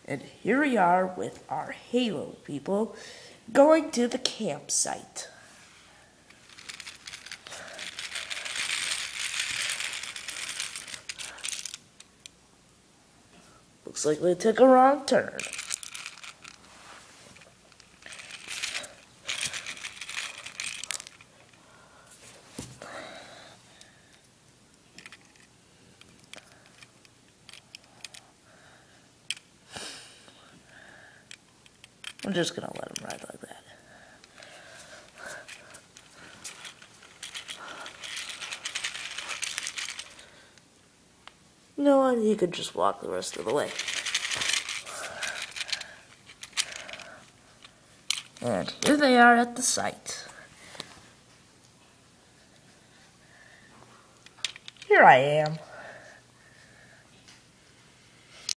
And here we are with our Halo people going to the campsite. Looks like we took a wrong turn. I'm just gonna let him ride like that. You know what? He could just walk the rest of the way. And here they are at the site. Here I am.